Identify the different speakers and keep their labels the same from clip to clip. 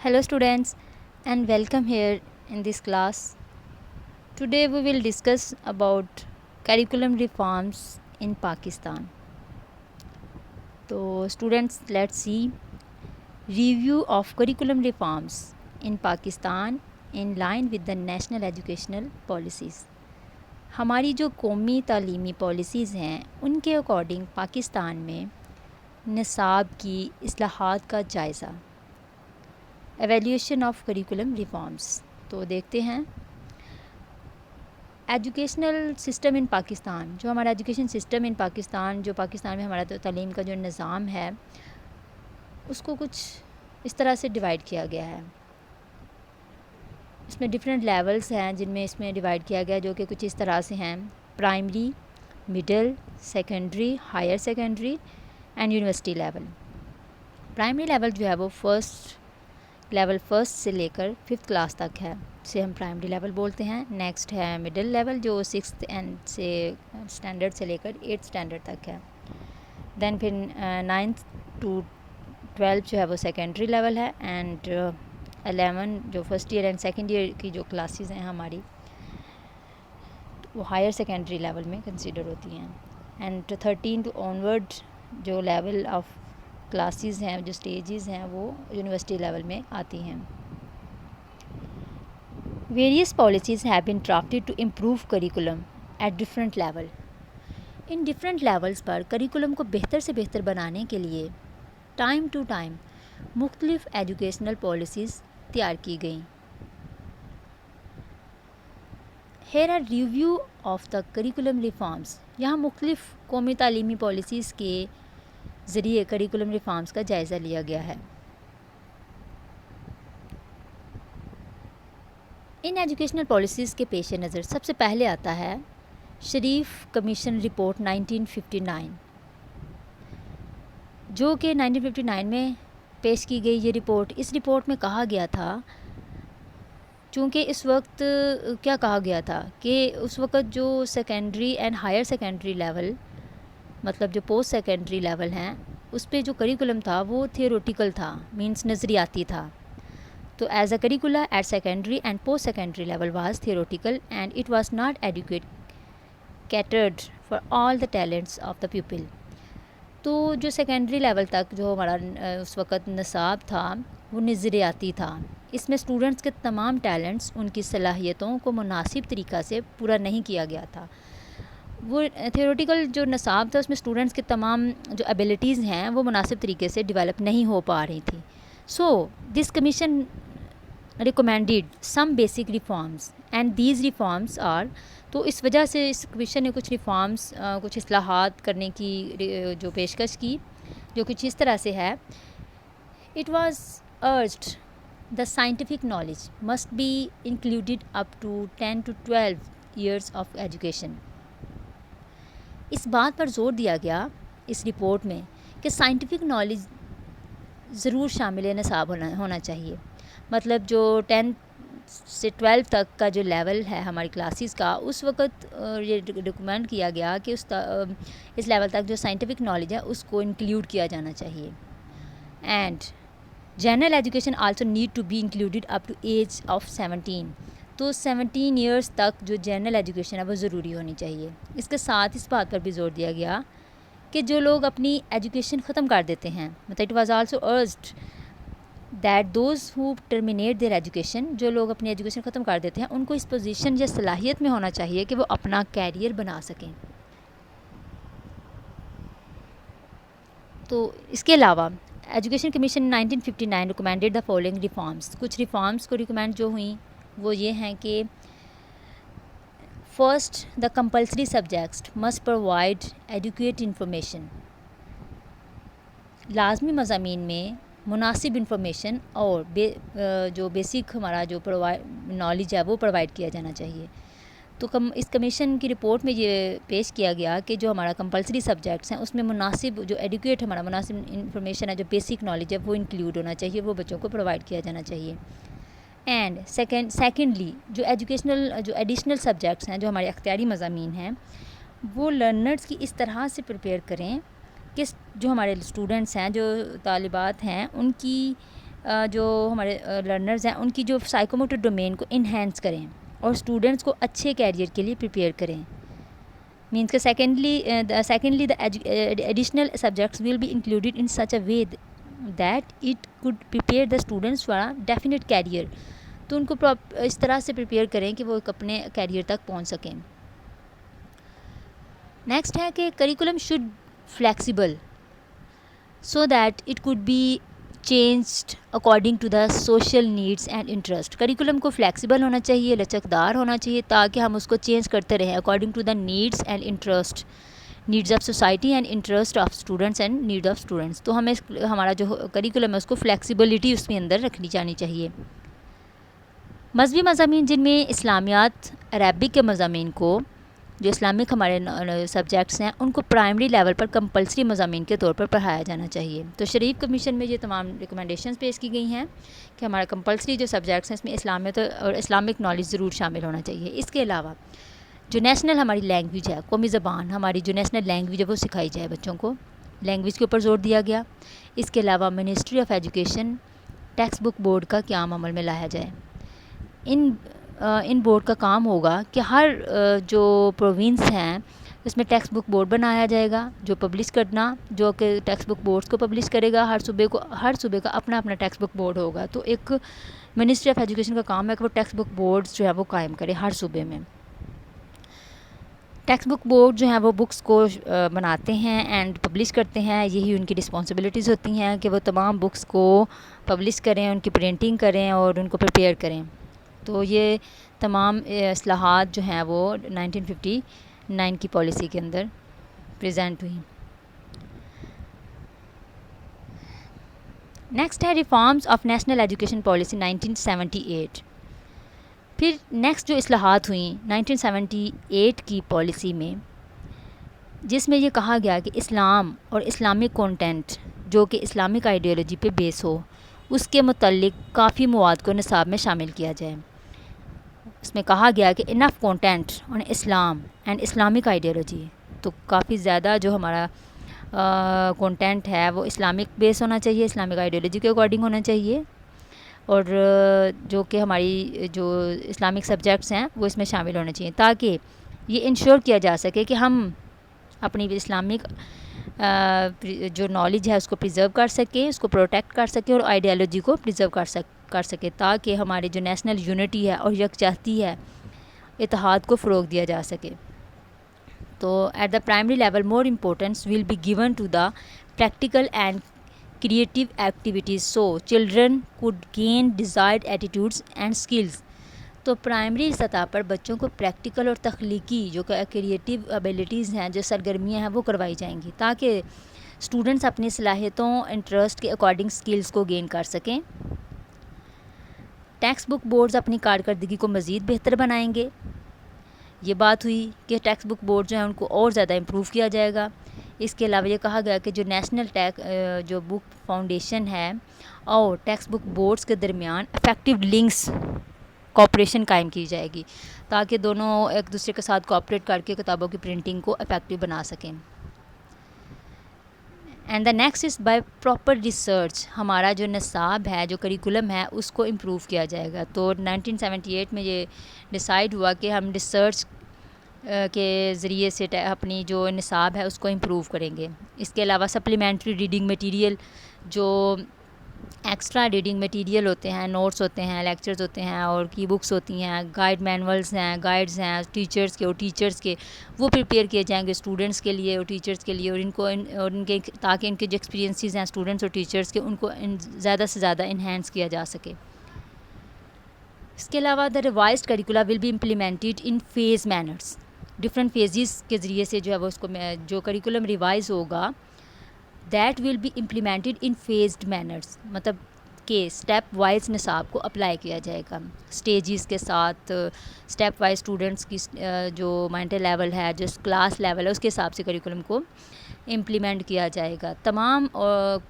Speaker 1: Hello students and welcome here in this class. Today we will discuss about curriculum reforms in Pakistan. So students, let's see review of curriculum reforms in Pakistan in line with the national educational policies. ہماری جو قومی تعلیمی policies ہیں ان کے according Pakistan میں نصاب کی اصلاحات کا جائزہ. Evaluation of curriculum reforms. تو دیکھتے ہیں ایجوکیشنل سسٹم ان پاکستان. جو ہمارا ایجوکیشن سسٹم ان پاکستان، جو پاکستان میں ہمارا تعلیم کا جو نظام ہے اس کو کچھ اس طرح سے ڈیوائڈ کیا گیا ہے. اس میں ڈفرینٹ لیولز ہیں جن میں اس میں ڈیوائڈ کیا گیا، جو کہ کچھ اس طرح سے ہیں: primary, middle, secondary, higher secondary and university level. Primary level جو ہے وہ فرسٹ سے لے کر 5th کلاس تک ہے، اسے ہم پرائمری لیول بولتے ہیں. نیکسٹ ہے مڈل لیول جو 6th اسٹینڈرڈ سے لے کر 8th اسٹینڈرڈ تک ہے. دین پھر 9th to 12 جو ہے وہ سیکنڈری لیول ہے، اینڈ 11 جو first year and second year کی جو کلاسز ہیں ہماری وہ ہائر سیکنڈری لیول میں کنسیڈر ہوتی ہیں. اینڈ 13 to onward جو لیول آف کلاسز ہیں، جو سٹیجز ہیں، وہ یونیورسٹی لیول میں آتی ہیں. Various policies have been drafted to improve curriculum at different level. ان ڈفرینٹ لیولز پر کریکولم کو بہتر سے بہتر بنانے کے لیے ٹائم ٹو ٹائم مختلف ایجوکیشنل پالیسیز تیار کی گئیں. Here are review of the curriculum reforms. یہاں مختلف قومی تعلیمی پالیسیز کے ذریعے کریکولم ریفارمس کا جائزہ لیا گیا ہے. ان ایجوکیشنل پالیسیز کے پیش نظر سب سے پہلے آتا ہے شریف کمیشن رپورٹ 1959، جو کہ 1959 میں پیش کی گئی یہ رپورٹ. اس رپورٹ میں کہا گیا تھا، چونکہ اس وقت کیا کہا گیا تھا کہ اس وقت جو secondary and higher secondary level, مطلب جو پوسٹ سیکنڈری لیول ہیں، اس پہ جو کریکولم تھا وہ تھیوریٹیکل تھا، مینس نظریاتی تھا. تو as a curricula at secondary and post secondary level was theoretical and it was not adequate catered for all the talents of the people. تو جو سیکنڈری لیول تک جو ہمارا اس وقت نصاب تھا وہ نظریاتی تھا. اس میں اسٹوڈنٹس کے تمام ٹیلنٹس، ان کی صلاحیتوں کو مناسب طریقہ سے پورا نہیں کیا گیا تھا. وہ تھیوریٹیکل جو نصاب تھا اس میں اسٹوڈنٹس کے تمام جو ایبلٹیز ہیں وہ مناسب طریقے سے ڈیولپ نہیں ہو پا رہی تھی. So this commission recommended some basic reforms and these reforms are. تو اس وجہ سے اس کمیشن نے کچھ ریفارمس، کچھ اصلاحات کرنے کی جو پیشکش کی، جو کچھ اس طرح سے ہے: it was urged the scientific knowledge must be included up to 10 to 12 years of education. اس بات پر زور دیا گیا اس رپورٹ میں کہ سائنٹیفک نالج ضرور شامل نصاب ہونا چاہیے. مطلب جو 10 سے 12 تک کا جو لیول ہے ہماری کلاسز کا، اس وقت یہ ریکمینڈ کیا گیا کہ اس لیول تک جو سائنٹیفک نالج ہے اس کو انکلیوڈ کیا جانا چاہیے. And general education also need to be included up to age of 17. تو 17 ایئرس تک جو جنرل ایجوکیشن ہے وہ ضروری ہونی چاہیے. اس کے ساتھ اس بات پر بھی زور دیا گیا کہ جو لوگ اپنی ایجوکیشن ختم کر دیتے ہیں، مطلب it was also urged that those who terminate their education, جو لوگ اپنی ایجوکیشن ختم کر دیتے ہیں ان کو اس پوزیشن یا صلاحیت میں ہونا چاہیے کہ وہ اپنا کیریئر بنا سکیں. تو اس کے علاوہ education commission 1959 recommended the following reforms. کچھ ریفارمس کو ریکمینڈ جو ہوئیں وہ یہ ہیں کہ first, the compulsory subjects must provide adequate information. لازمی مضامین میں مناسب انفارمیشن اور جو بیسک ہمارا جو نالج ہے وہ پرووائڈ کیا جانا چاہیے. تو اس کمیشن کی رپورٹ میں یہ پیش کیا گیا کہ جو ہمارا کمپلسری سبجیکٹس ہیں اس میں مناسب جو ایڈیکویٹ ہمارا مناسب انفارمیشن ہے، جو بیسک نالج ہے وہ انکلیوڈ ہونا چاہیے، وہ بچوں کو پرووائڈ کیا جانا چاہیے. اینڈ سیکنڈلی جو ایڈیشنل سبجیکٹس ہیں، جو ہمارے اختیاری مضامین ہیں، وہ لرنرز کی اس طرح سے پریپیئر کریں کہ جو ہمارے اسٹوڈنٹس ہیں، جو طالبات ہیں، ان کی جو ہمارے لرنرز ہیں ان کی جو سائیکوموٹر ڈومین کو انہینس کریں اور اسٹوڈنٹس کو اچھے کیریئر کے لیے پریپیئر کریں. مینس کہ secondly the additional subjects will be included in such a way that it could prepare the students for definite career. تو ان کو اس طرح سے پریپیئر کریں کہ وہ اپنے کیریئر تک پہنچ سکیں. نیکسٹ ہے کہ curriculum should flexible so that it could be changed according to the social needs and interest. Curriculum کو فلیکسیبل ہونا چاہیے, لچکدار ہونا چاہیے, تاکہ ہم اس کو چینج کرتے رہیں according to the needs and interest, needs of society and interest of students and need of students. تو ہمیں ہمارا جو کریکولم ہے اس کو فلیکسیبلٹی اس کے اندر رکھنی جانی چاہیے. مذہبی مضامین جن میں اسلامیات, عربک کے مضامین کو, جو اسلامک ہمارے سبجیکٹس ہیں ان کو پرائمری لیول پر کمپلسری مضامین کے طور پر پڑھایا جانا چاہیے. تو شریف کمیشن میں یہ تمام ریکمنڈیشنز پیش کی گئی ہیں کہ ہمارا کمپلسری جو سبجیکٹس ہیں اس میں اسلامیت اور اسلامک نالج ضرور شامل ہونا چاہیے. اس کے علاوہ جو نیشنل ہماری لینگویج ہے, قومی زبان ہماری جو نیشنل لینگویج ہے وہ سکھائی جائے بچوں کو, لینگویج کے اوپر زور دیا گیا. اس کے علاوہ ministry of education text book board کا قیام عمل میں لایا جائے. ان بورڈ کا کام ہوگا کہ ہر جو پروونس ہیں اس میں ٹیکسٹ بک بورڈ بنایا جائے گا, جو پبلش کرنا, جو کہ ٹیکسٹ بک بورڈز کو پبلش کرے گا. ہر صوبے کا اپنا اپنا ٹیکسٹ بک بورڈ ہوگا. تو ایک منسٹری آف ایجوکیشن کا کام ہے کہ وہ ٹیکسٹ بک بورڈز جو ہے وہ قائم کرے ہر صوبے میں. ٹیکسٹ بک بورڈ جو ہیں وہ بکس کو بناتے ہیں اینڈ پبلش کرتے ہیں. یہی ان کی رسپانسبلٹیز ہوتی ہیں کہ وہ تمام بکس کو پبلش کریں, ان کی پرنٹنگ کریں اور ان کو پریپیئر کریں. تو یہ تمام اصلاحات جو ہیں وہ 1959 کی پالیسی کے اندر پریزنٹ ہوئی. نیکسٹ ہے reforms of national education policy 1978. پھر نیکسٹ جو اصلاحات ہوئیں 1978 کی پالیسی میں, جس میں یہ کہا گیا کہ اسلام اور اسلامک کانٹینٹ جو کہ اسلامک آئیڈیالوجی پہ بیس ہو اس کے متعلق کافی مواد کو نصاب میں شامل کیا جائے. اس میں کہا گیا کہ enough content on Islam and Islamic ideology. تو کافی زیادہ جو ہمارا کانٹینٹ ہے وہ اسلامک بیس ہونا چاہیے, اسلامک آئیڈیالوجی کے اکارڈنگ ہونا چاہیے, اور جو کہ ہماری جو اسلامک سبجیکٹس ہیں وہ اس میں شامل ہونے چاہیے, تاکہ یہ انشور کیا جا سکے کہ ہم اپنی اسلامک جو نالج ہے اس کو پریزرو کر سکیں, اس کو پروٹیکٹ کر سکیں اور آئیڈیالوجی کو پریزرو کر سکے, تاکہ ہماری جو نیشنل یونٹی ہے اور یکجہتی ہے, اتحاد کو فروغ دیا جا سکے. تو at the primary level more importance will be given to the practical and creative activities so children could gain desired attitudes and skills. تو پرائمری سطح پر بچوں کو پریکٹیکل اور تخلیقی جو کہ کریٹیو ایبیلٹیز ہیں, جو سرگرمیاں ہیں وہ کروائی جائیں گی, تاکہ اسٹوڈنٹس اپنی صلاحیتوں انٹرسٹ کے اکارڈنگ اسکلز کو گین کر سکیں. ٹیکسٹ بک بورڈز اپنی کارکردگی کو مزید بہتر بنائیں گے. یہ بات ہوئی کہ ٹیکسٹ بک بورڈ جو ہیں ان کو اور زیادہ امپروو کیا جائے گا. اس کے علاوہ یہ کہا گیا کہ جو نیشنل جو بک فاؤنڈیشن ہے اور ٹیکسٹ بک بورڈز کے درمیان افیکٹو لنکس کوآپریشن قائم کی جائے گی, تاکہ دونوں ایک دوسرے کے ساتھ کوآپریٹ کر کے کتابوں کی پرنٹنگ کو افیکٹو بنا سکیں. And the next is by proper research. ہمارا جو نصاب ہے, جو کریکولم ہے, اس کو امپروو کیا جائے گا. تو 1978 میں یہ ڈیسائیڈ ہوا کہ ہم ریسرچ کے ذریعے سے اپنی جو نصاب ہے اس کو امپروو کریں گے. اس کے علاوہ سپلیمنٹری ریڈنگ مٹیریل, جو ایکسٹرا ریڈنگ مٹیریل ہوتے ہیں, نوٹس ہوتے ہیں, لیکچرز ہوتے ہیں اور کی بکس ہوتی ہیں, گائیڈ مینولز ہیں, گائیڈز ہیں ٹیچرز کے وہ پریپیئر کیے جائیں گے اسٹوڈنٹس کے لیے اور ٹیچرز کے لیے, اور ان کے تاکہ ان کے جو ایکسپیرینسز ہیں اسٹوڈنٹس اور ٹیچرز کے ان کو زیادہ سے زیادہ انہینس کیا جا سکے. اس کے علاوہ the revised curricula will be implemented in phase manners. Different phases کے ذریعے سے جو ہے وہ اس کو جو کریکولم ریوائز ہوگا that will be implemented in phased manners, مطلب کہ اسٹیپ وائز نصاب کو اپلائی کیا جائے گا, اسٹیجز کے ساتھ اسٹیپ وائز اسٹوڈنٹس کی جو مینٹل لیول ہے, جو کلاس لیول ہے, اس کے حساب سے کریکولم کو امپلیمنٹ کیا جائے گا. تمام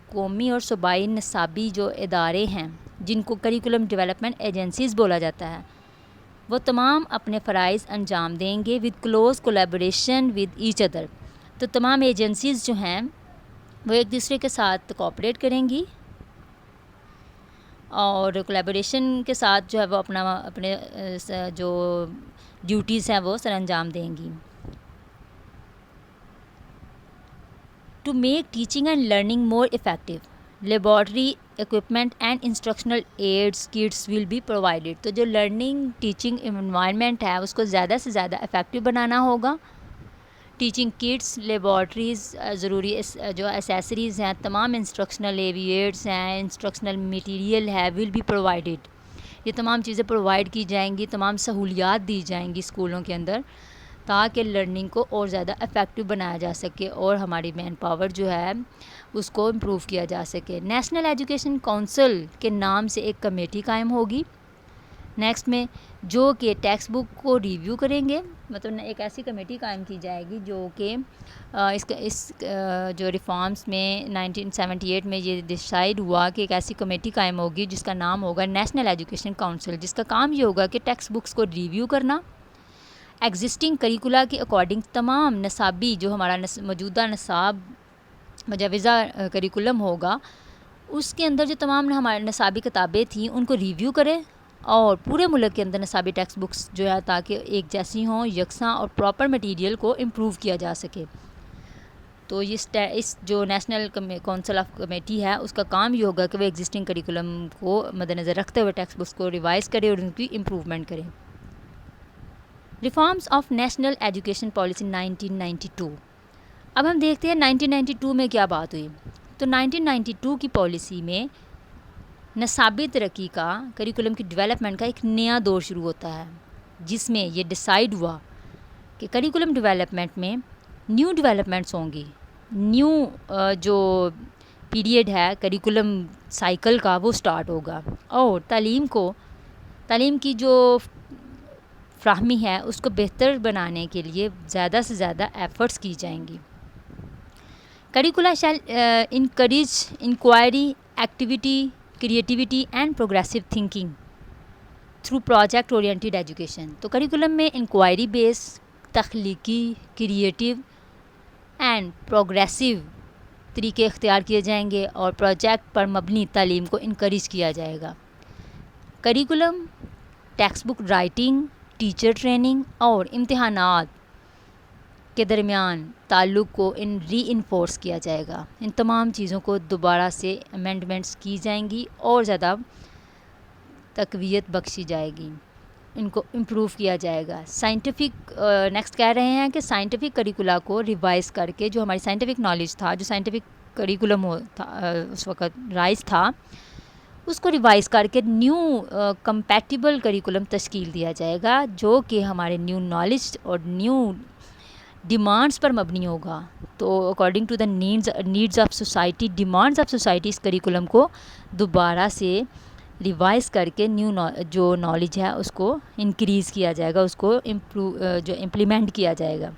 Speaker 1: قومی اور صوبائی نصابی جو ادارے ہیں جن کو کریکولم ڈیولپمنٹ ایجنسیز بولا جاتا ہے, وہ تمام اپنے فرائض انجام دیں گے with close collaboration with each other. تو تمام ایجنسیز جو ہیں وہ ایک دوسرے کے ساتھ کوآپریٹ کریں گی اور کولیبوریشن کے ساتھ جو ہے وہ اپنے جو ڈیوٹیز ہیں وہ سر انجام دیں گی. To make teaching and learning more effective, laboratory equipment and instructional aids kits will be provided. تو جو لرننگ ٹیچنگ انوائرمنٹ ہے اس کو زیادہ سے زیادہ افیکٹو بنانا ہوگا. ٹیچنگ کٹس, لیبارٹریز, ضروری جو ایسیسریز ہیں, تمام انسٹرکشنل ایویٹس ہیں, انسٹرکشنل میٹیریل ہے, ول بی پرووائڈیڈ. یہ تمام چیزیں پرووائڈ کی جائیں گی, تمام سہولیات دی جائیں گی اسکولوں کے اندر, تاکہ لرننگ کو اور زیادہ افیکٹو بنایا جا سکے اور ہماری مین پاور جو ہے اس کو امپروو کیا جا سکے. نیشنل ایجوکیشن کونسل کے نام سے ایک کمیٹی قائم ہوگی نیکسٹ میں, جو کہ ٹیکسٹ بک کو ریویو کریں گے. مطلب ایک ایسی کمیٹی قائم کی جائے گی جو کہ اس جو ریفارمز میں 1978 میں یہ ڈیسائیڈ ہوا کہ ایک ایسی کمیٹی قائم ہوگی جس کا نام ہوگا نیشنل ایجوکیشن کونسل, جس کا کام یہ ہوگا کہ ٹیکسٹ بکس کو ریویو کرنا, ایگزسٹنگ کریکولا کے اکارڈنگ تمام نصابی جو ہمارا موجودہ نصاب مجوزہ کریکولم ہوگا اس کے اندر جو تمام ہمارے نصابی کتابیں تھیں ان کو ریویو کرے, اور پورے ملک کے اندر نصابی ٹیکسٹ بکس جو ہے تاکہ ایک جیسی ہوں, یکساں اور پراپر مٹیریل کو امپروو کیا جا سکے. تو اس جو نیشنل کونسل آف کمیٹی ہے اس کا کام یہ ہوگا کہ وہ ایگزسٹنگ کریکولم کو مد نظر رکھتے ہوئے ٹیکسٹ بکس کو ریوائز کرے اور ان کی امپروومنٹ کرے. Reforms of national education policy 1992. اب ہم دیکھتے ہیں 1992 میں کیا بات ہوئی. تو 1992 کی پالیسی میں نصابی ترقی کا, کریکولم کی ڈیولپمنٹ کا ایک نیا دور شروع ہوتا ہے, جس میں یہ ڈیسائیڈ ہوا کہ کریکولم ڈیولپمنٹ میں نیو ڈیولپمنٹس ہوں گی. نیو جو پیریڈ ہے کریکولم سائیکل کا وہ سٹارٹ ہوگا, اور تعلیم کی جو فراہمی ہے اس کو بہتر بنانے کے لیے زیادہ سے زیادہ ایفرٹس کی جائیں گی. Curricula shall encourage inquiry, activity, creativity and progressive thinking through project oriented education. تو کریکولم میں انکوائری بیس, تخلیقی, کریٹیو اینڈ پروگریسو طریقے اختیار کیے جائیں گے, اور پروجیکٹ پر مبنی تعلیم کو انکریج کیا جائے گا. Curriculum, textbook writing, teacher training اور امتحانات کے درمیان تعلق کو ری انفورس کیا جائے گا. ان تمام چیزوں کو دوبارہ سے امینڈمنٹس کی جائیں گی اور زیادہ تقویت بخشی جائے گی, ان کو امپروو کیا جائے گا. سائنٹیفک نیکسٹ کہہ رہے ہیں کہ سائنٹیفک کریکولا کو ریوائز کر کے جو ہماری سائنٹیفک نالج تھا, جو سائنٹیفک کریکولم اس وقت رائز تھا, اس کو ریوائز کر کے نیو کمپیٹیبل کریکولم تشکیل دیا جائے گا, جو کہ ہمارے نیو نالج اور نیو ڈیمانڈس پر مبنی ہوگا. تو according to the needs of society, demands of society, اس کریکولم کو دوبارہ سے ریوائز کر کے نیو جو نالج ہے اس کو انکریز کیا جائے گا, اس کو جو امپلیمنٹ کیا جائے گا.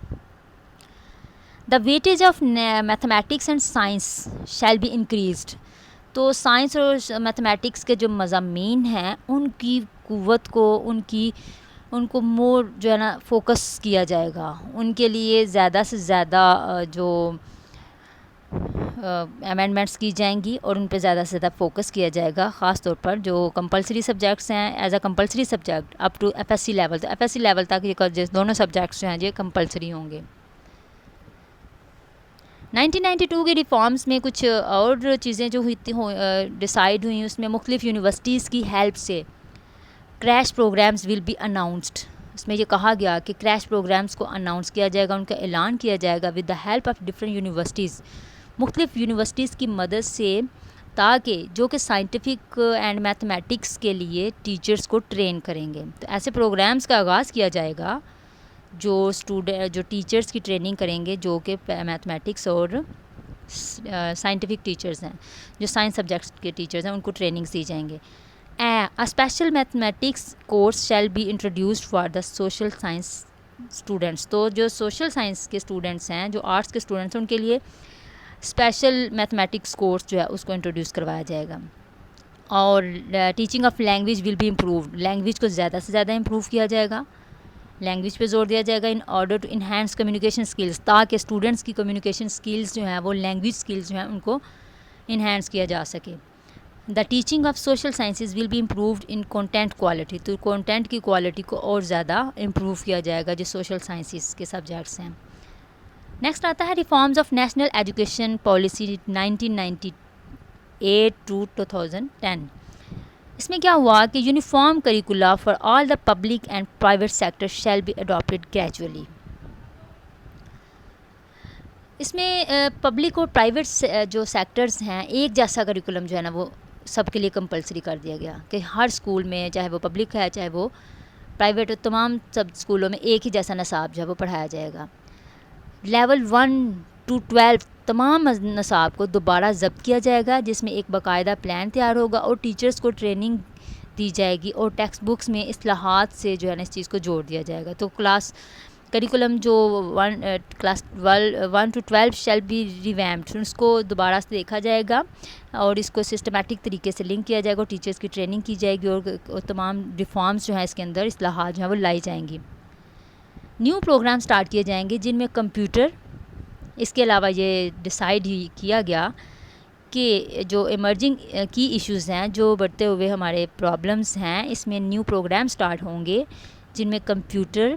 Speaker 1: The weightage of mathematics and science shall be increased. تو سائنس اور میتھمیٹکس کے جو مضامین ہیں ان کی قوت کو, ان کو مور جو ہے نا فوکس کیا جائے گا. ان کے لیے زیادہ سے زیادہ جو امینڈمنٹس کی جائیں گی اور ان پہ زیادہ سے زیادہ فوکس کیا جائے گا, خاص طور پر جو کمپلسری سبجیکٹس ہیں as a compulsory subject up to F S C level. تو ایف ایس سی لیول تک یہ دونوں سبجیکٹس جو ہیں یہ کمپلسری ہوں گے. 1992 کے ریفارمز میں کچھ اور چیزیں جو ڈیسائیڈ ہوئیں, اس میں مختلف یونیورسٹیز کی ہیلپ سے crash programmes will be announced. اس میں یہ کہا گیا کہ کریش پروگرامز کو اناؤنس کیا جائے گا, ان کا اعلان کیا جائے گا with the help of different universities, مختلف یونیورسٹیز کی مدد سے, تاکہ جو کہ سائنٹیفک اینڈ میتھمیٹکس کے لیے ٹیچرز کو ٹرین کریں گے. تو ایسے پروگرامز کا آغاز کیا جائے گا جو ٹیچرز کی ٹریننگ کریں گے, جو کہ میتھمیٹکس اور سائنٹیفک ٹیچرز ہیں, جو سائنس سبجیکٹس کے ٹیچرز ہیں, ان کو ٹریننگز دی جائیں گے. A special mathematics course shall be introduced for the social science students. تو جو سوشل سائنس کے اسٹوڈنٹس ہیں, جو آرٹس کے اسٹوڈنٹس ہیں, ان کے لیے اسپیشل میتھمیٹکس کورس جو ہے اس کو انٹروڈیوس کروایا جائے گا. اور teaching of language will be improved. Language کو زیادہ سے زیادہ امپروو کیا جائے گا, لینگویج پہ زور دیا جائے گا in order to enhance communication skills, تاکہ اسٹوڈنٹس کی کمیونیکیشن اسکلس جو ہیں وہ لینگویج اسکلس جو ہیں ان کو انہینس کیا جا سکے. The teaching of social sciences will be improved in content quality, تو کانٹینٹ کی کوالٹی کو اور زیادہ امپروو کیا جائے گا جو سوشل سائنسز کے سبجیکٹس ہیں. نیکسٹ آتا ہے reforms of national education policy 1998 to 2010. اس میں کیا ہوا کہ uniform curricula for all the public and private sector shall be adapted gradually. اس میں پبلک اور پرائیویٹ جو سیکٹرز ہیں ایک جیسا کریکولم جو ہے نا وہ سب کے لیے کمپلسری کر دیا گیا کہ ہر اسکول میں چاہے وہ پبلک ہے چاہے وہ پرائیویٹ، تمام سب اسکولوں میں ایک ہی جیسا نصاب جو ہے وہ پڑھایا جائے گا. لیول 1 ٹو 12 تمام نصاب کو دوبارہ ضبط کیا جائے گا، جس میں ایک باقاعدہ پلان تیار ہوگا اور ٹیچرز کو ٹریننگ دی جائے گی، اور ٹیکسٹ بکس میں اصلاحات سے جو ہے نا اس چیز کو جوڑ دیا جائے گا. تو کریکولم جو class 1 to 12 shall be revamped, اس کو دوبارہ سے دیکھا جائے گا اور اس کو سسٹمیٹک طریقے سے لنک کیا جائے گا اور ٹیچرز کی ٹریننگ کی جائے گی اور تمام ریفارمز جو ہیں اس کے اندر اصلاحات جو ہیں وہ لائی جائیں گی. نیو پروگرام سٹارٹ کیے جائیں گے جن میں کمپیوٹر، اس کے علاوہ یہ ڈیسائیڈ ہی کیا گیا کہ جو ایمرجنگ کی ایشوز ہیں، جو بڑھتے ہوئے ہمارے پرابلمس ہیں، اس میں نیو پروگرام سٹارٹ ہوں گے جن میں computer,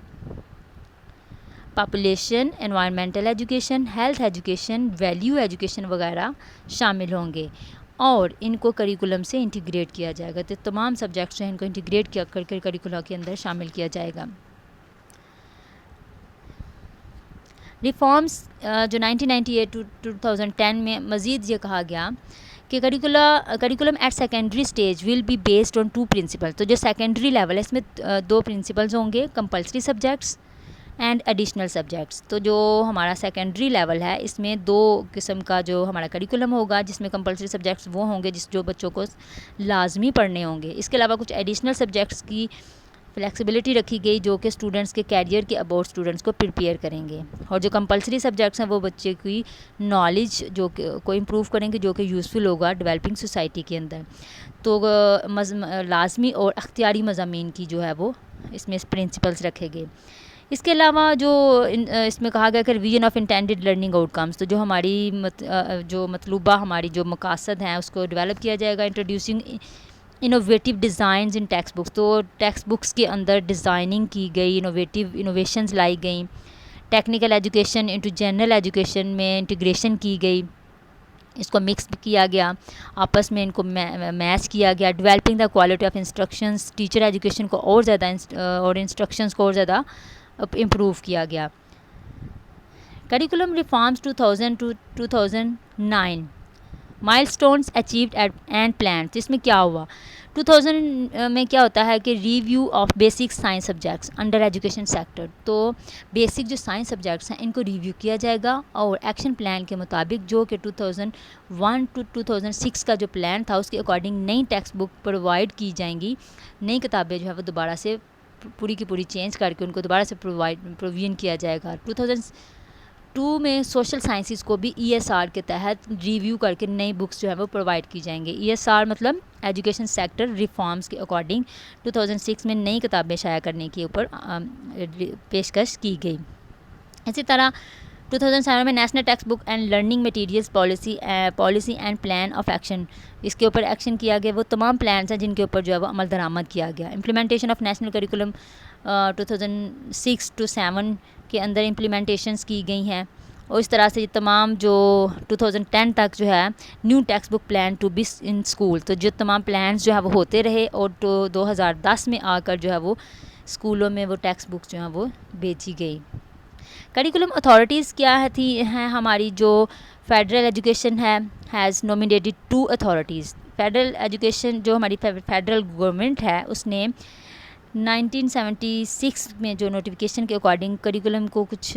Speaker 1: population, environmental education, health education, value education وغیرہ شامل ہوں گے اور ان کو کریکولم سے انٹیگریٹ کیا جائے گا. تو تمام سبجیکٹس جو ہیں ان کو انٹیگریٹ کیا کر کے کریکولا کے اندر شامل کیا جائے گا. ریفارمز جو 1998 ٹو 2010 میں مزید یہ کہا گیا کہ curriculum at secondary stage will be based on 2 principle. تو جو سیکنڈری لیول ہے اس میں 2 پرنسپلز ہوں گے، compulsory subjects and additional subjects. تو جو ہمارا سیکنڈری لیول ہے اس میں 2 قسم کا جو ہمارا کریکولم ہوگا، جس میں کمپلسری سبجیکٹس وہ ہوں گے جو بچوں کو لازمی پڑھنے ہوں گے. اس کے علاوہ کچھ ایڈیشنل سبجیکٹس کی فلیکسیبلٹی رکھی گئی جو کہ اسٹوڈنٹس کے کیریئر کے اباؤٹ اسٹوڈنٹس کو پریپیئر کریں گے، اور جو کمپلسری سبجیکٹس ہیں وہ بچے کی نالج جو کو امپروو کریں گے، جو کہ یوزفل ہوگا ڈیولپنگ سوسائٹی کے اندر. تو لازمی اور اختیاری مضامین کی جو ہے وہ اس میں پرنسپلس رکھے گئے. اس کے علاوہ جو اس میں کہا گیا کہ revision of intended learning outcomes, تو جو ہماری جو مطلوبہ ہماری جو مقاصد ہیں اس کو ڈیولپ کیا جائے گا. Introducing innovative designs in textbooks, تو ٹیکسٹ بکس کے اندر ڈیزائننگ کی گئی، انوویشنز لائی گئیں. Technical education into general education میں انٹیگریشن کی گئی، اس کو مکس کیا گیا، آپس میں ان کو میچ کیا گیا. Developing the quality of instructions, teacher education کو اور زیادہ اور انسٹرکشنز کو اور زیادہ امپروو کیا گیا. کریکولم ریفارمز 2000 ٹو 2009 مائل سٹونز اچیوڈ اینڈ پلانڈ. اس میں کیا ہوا 2000 میں کیا ہوتا ہے کہ review of basic science subjects under education sector. تو بیسک جو سائنس سبجیکٹس ہیں ان کو ریویو کیا جائے گا اور ایکشن پلان کے مطابق جو کہ 2001 ٹو 2006 کا جو پلان تھا اس کے اکارڈنگ نئی ٹیکسٹ بک پرووائڈ کی جائیں گی. نئی کتابیں جو ہے وہ دوبارہ سے پوری کی پوری چینج کر کے ان کو دوبارہ سے پروویژن کیا جائے گا. 2002 میں سوشل سائنسز کو بھی ESR کے تحت ریویو کر کے نئی بکس جو ہے وہ پرووائڈ کی جائیں گے. ESR مطلب ایجوکیشن سیکٹر ریفارمز کے اکارڈنگ 2006 میں نئی کتابیں شائع کرنے کے اوپر پیشکش کی گئی. اسی طرح 2007 میں national textbook and learning materials policy and plan of action, اس کے اوپر ایکشن کیا گیا. وہ تمام پلانس ہیں جن کے اوپر جو ہے وہ عمل درآمد کیا گیا. Implementation of national curriculum 2006 to 7 کے اندر امپلیمنٹیشنز کی گئی ہیں، اور اس طرح سے یہ تمام جو 2010 تک جو ہے new textbook plan to be in school. تو جو تمام پلانس جو ہے وہ ہوتے رہے اور 2010 میں آ کر جو ہے وہ اسکولوں میں وہ ٹیکسٹ بکس جو ہیں وہ بیچی گئی. کریکولم اتھارٹیز کیا ہیں ہماری جو فیڈرل ایجوکیشن ہے has nominated 2 authorities. Federal education جو ہماری فیڈرل گورنمنٹ ہے اس نے 1976 میں جو نوٹیفیکیشن کے اکارڈنگ کریکولم کو کچھ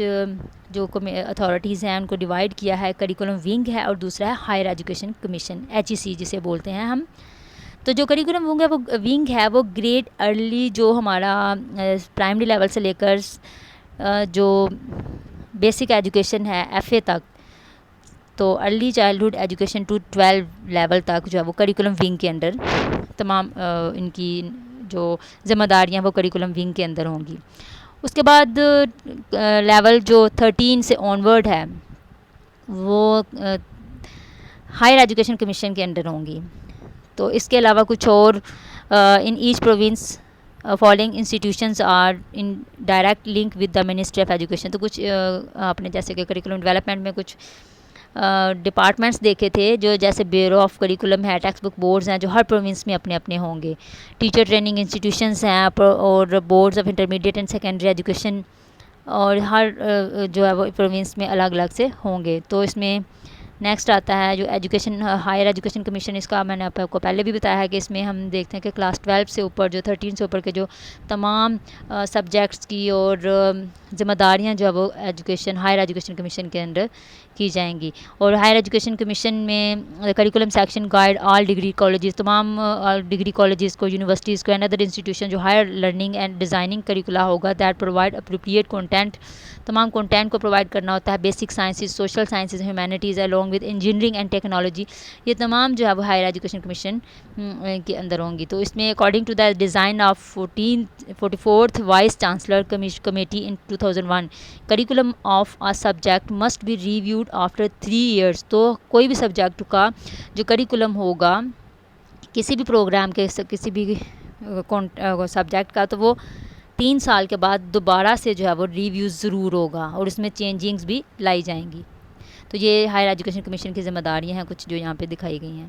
Speaker 1: جو اتھارٹیز ہیں ان کو ڈیوائڈ کیا ہے. کریکولم ونگ ہے اور دوسرا ہے ہائر ایجوکیشن کمیشن HEC جسے بولتے ہیں ہم. تو جو کریکولم ونگ ہے وہ گریڈ ارلی جو ہمارا پرائمری لیول سے لے کر جو بیسک ایجوکیشن ہے FA تک، تو early childhood education to 12 level تک جو ہے وہ کریکولم ونگ کے انڈر تمام ان کی جو ذمہ داریاں وہ کریکولم ونگ کے اندر ہوں گی. اس کے بعد لیول جو 13 سے آنورڈ ہے وہ ہائر ایجوکیشن کمیشن کے انڈر ہوں گی. تو اس کے علاوہ کچھ اور in each province following institutions are in direct link with the ministry of education. تو کچھ آپ نے جیسے کہ کریکولم ڈیولپمنٹ میں کچھ ڈپارٹمنٹس دیکھے تھے جو جیسے بیورو آف کریکولم ہے, ٹیکسٹ بک بورڈز ہیں جو ہر پروونس میں اپنے اپنے ہوں گے, ٹیچر ٹریننگ انسٹیٹیوشنز ہیں اور boards of intermediate and secondary education, اور ہر جو ہے وہ پروونس میں الگ الگ سے ہوں گے. تو اس میں نیکسٹ آتا ہے جو ایجوکیشن ہائر ایجوکیشن کمیشن. اس کا میں نے آپ کو پہلے بھی بتایا ہے کہ اس میں ہم دیکھتے ہیں کہ کلاس 12 سے اوپر جو 13 سے اوپر کے جو تمام سبجیکٹس کی اور ذمہ داریاں جو ہے وہ ہائر ایجوکیشن کمیشن کے اندر کی جائیں گی. اور ہائر ایجوکیشن کمیشن میں curriculum section guide all degree colleges, تمام ڈگری کالجز کو, یونیورسٹیز کو اینڈ ادر انسٹیٹیوشن جو higher learning and designing curricula ہوگا دیٹ پرووائڈ اپروپریٹ کنٹینٹ, تمام کنٹینٹ کو پرووائڈ کرنا ہوتا ہے. Basic sciences, social sciences, humanities along with engineering and technology, یہ تمام جو ہے وہ ہائر ایجوکیشن کمیشن کے اندر ہوں گی. تو اس میں according to the design of 44th vice chancellor committee in 2001 curriculum of a subject must be reviewed after 3 years. تو کوئی بھی سبجیکٹ کا جو کریکولم ہوگا کسی بھی پروگرام کے کسی بھی سبجیکٹ کا, تو وہ 3 سال کے بعد دوبارہ سے جو ہے وہ ریویوز ضرور ہوگا اور اس میں چینجنگز بھی لائی جائیں گی. تو یہ ہائر ایجوکیشن کمیشن کی ذمہ داریاں ہیں کچھ جو یہاں پہ دکھائی گئی ہیں.